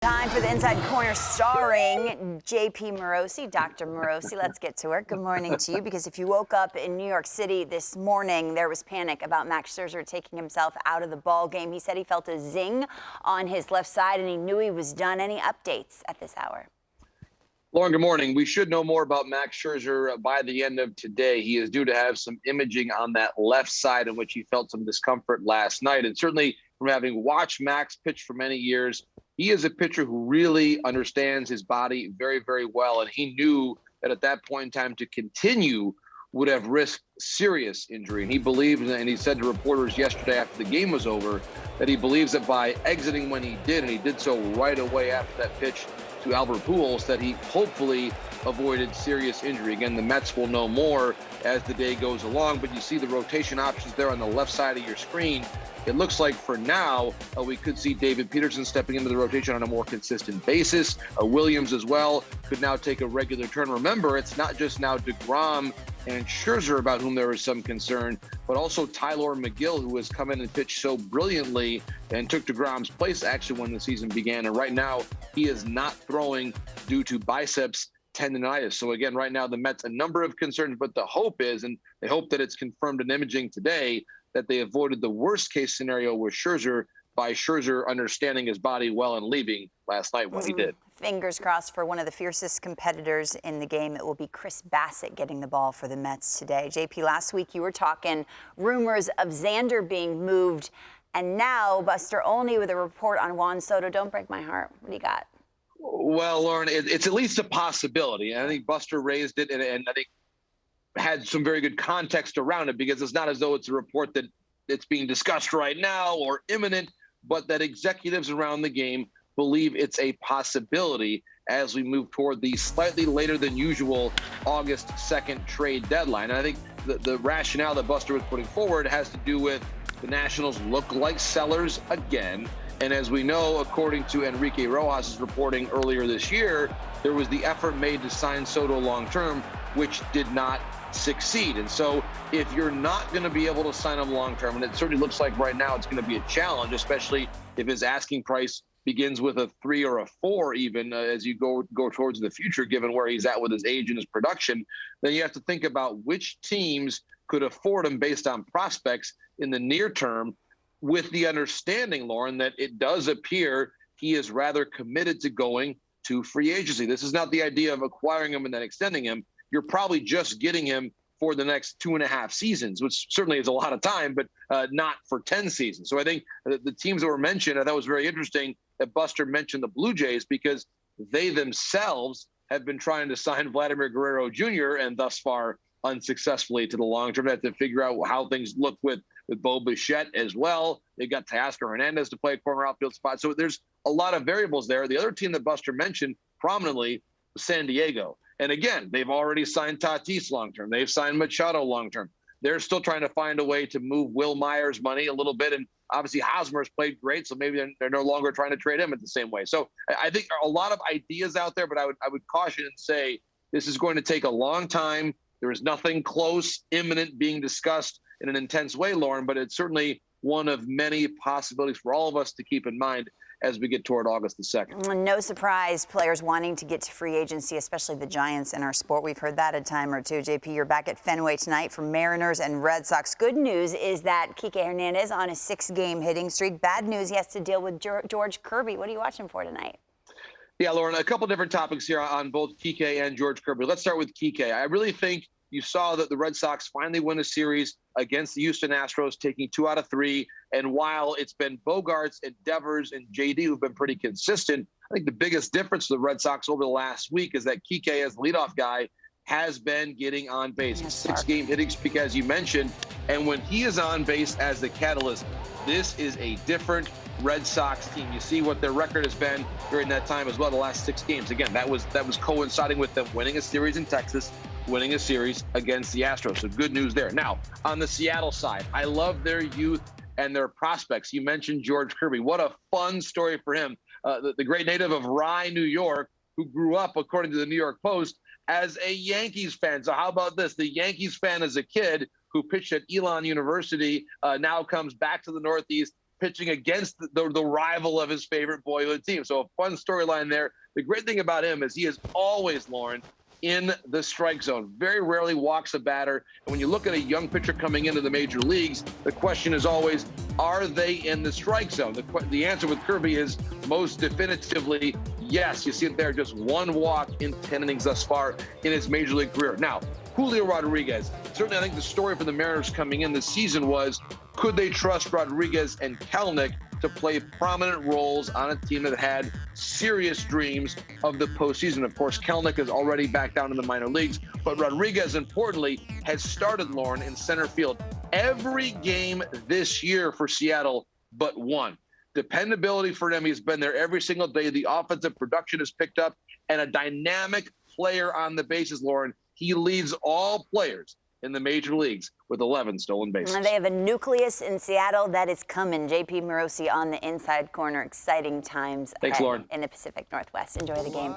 Time for the Inside Corner starring J.P. Morosi, Dr. Morosi. Let's get to it. Good morning to you, because if you woke up in New York City this morning, there was panic about Max Scherzer taking himself out of the ball game. He said he felt a zing on his left side and he knew he was done. Any updates at this hour? Lauren, good morning. We should know more about Max Scherzer by the end of today. He is due to have some imaging on that left side in which he felt some discomfort last night. And certainly from having watched Max pitch for many years, he is a pitcher who really understands his body very, very well. And he knew that at that point in time to continue would have risked serious injury. And he believes, and he said to reporters yesterday after the game was over, that he believes that by exiting when he did, and he did so right away after that pitch to Albert Pujols, that he hopefully avoided serious injury. Again, the Mets will know more as the day goes along, but you see the rotation options there on the left side of your screen. It looks like for now, we could see David Peterson stepping into the rotation on a more consistent basis. Williams as well could now take a regular turn. Remember, it's not just now DeGrom and Scherzer about whom there is some concern, but also Tyler McGill, who has come in and pitched so brilliantly and took DeGrom's place actually when the season began. And right now, he is not throwing due to biceps tendonitis. So again, right now, the Mets, a number of concerns, but the hope is, and they hope that it's confirmed in imaging today, that they avoided the worst case scenario with Scherzer by Scherzer understanding his body well and leaving last night when he did. Fingers crossed for one of the fiercest competitors in the game. It will be Chris Bassett getting the ball for the Mets today. JP, last week you were talking rumors of Xander being moved, and now Buster Olney with a report on Juan Soto. Don't break my heart. What do you got? Well, Lauren, it's at least a possibility. I think Buster raised it, and I think had some very good context around it, because it's not as though it's a report that it's being discussed right now or imminent, but that executives around the game believe it's a possibility as we move toward the slightly later than usual August 2nd trade deadline. And I think the rationale that Buster was putting forward has to do with the Nationals look like sellers again. And as we know, according to Enrique Rojas' reporting earlier this year, there was the effort made to sign Soto long-term, which did not succeed. And so if you're not going to be able to sign him long-term, and it certainly looks like right now it's going to be a challenge, especially if his asking price begins with a 3 or a 4 even as you go towards the future, given where he's at with his age and his production, then you have to think about which teams could afford him based on prospects in the near term, with the understanding, Lauren, that it does appear he is rather committed to going to free agency. This is not the idea of acquiring him and then extending him. You're probably just getting him for the next 2.5 seasons, which certainly is a lot of time, but not for 10 seasons. So I think the teams that were mentioned, I thought it was very interesting that Buster mentioned the Blue Jays, because they themselves have been trying to sign Vladimir Guerrero Jr. and thus far unsuccessfully to the long term. They have to figure out how things look with Bo Bichette as well. They've got Teoscar Hernandez to play a corner outfield spot. So there's a lot of variables there. The other team that Buster mentioned prominently was San Diego. And again, they've already signed Tatis long-term. They've signed Machado long-term. They're still trying to find a way to move Will Myers' money a little bit. And obviously Hosmer's played great, so maybe they're no longer trying to trade him at the same way. So I think there are a lot of ideas out there, but I would caution and say this is going to take a long time. There is nothing close, imminent being discussed in an intense way, Lauren, but it's certainly one of many possibilities for all of us to keep in mind as we get toward August the 2nd. No surprise, players wanting to get to free agency, especially the Giants in our sport. We've heard that a time or two. JP, you're back at Fenway tonight for Mariners and Red Sox. Good news is that Kike Hernandez on a 6-game hitting streak. Bad news, he has to deal with George Kirby. What are you watching for tonight? Yeah, Lauren, a couple different topics here on both Kike and George Kirby. Let's start with Kike. I really think you saw that the Red Sox finally win a series against the Houston Astros, taking 2 out of 3. And while it's been Bogarts and Devers and JD who've been pretty consistent, I think the biggest difference for the Red Sox over the last week is that Kike, as the leadoff guy, has been getting on base. 6-game hitting streak, as you mentioned. And when he is on base as the catalyst, this is a different Red Sox team. You see what their record has been during that time as well, the last 6 games. Again, that was coinciding with them winning a series in Texas, winning a series against the Astros. So good news there. Now, on the Seattle side, I love their youth and their prospects. You mentioned George Kirby. What a fun story for him. The great native of Rye, New York, who grew up, according to the New York Post, as a Yankees fan. So how about this? The Yankees fan as a kid who pitched at Elon University now comes back to the Northeast, pitching against the rival of his favorite boyhood team. So a fun storyline there. The great thing about him is he is always, Lauren, in the strike zone. Very rarely walks a batter. And when you look at a young pitcher coming into the major leagues, the question is always, are they in the strike zone? The answer with Kirby is most definitively yes. You see it there, just one walk in 10 innings thus far in his major league career. Now, Julio Rodriguez. Certainly, I think the story for the Mariners coming in this season was, could they trust Rodriguez and Kelenic to play prominent roles on a team that had serious dreams of the postseason? Of course, Kelenic is already back down in the minor leagues, but Rodriguez, importantly, has started, Lauren, in center field every game this year for Seattle but one. Dependability for him, he's been there every single day. The offensive production has picked up, and a dynamic player on the bases, Lauren. He leads all players in the major leagues with 11 stolen bases. And they have a nucleus in Seattle that is coming. JP Morosi on the inside corner. Exciting times Thanks, Lauren. in the Pacific Northwest. Enjoy the game.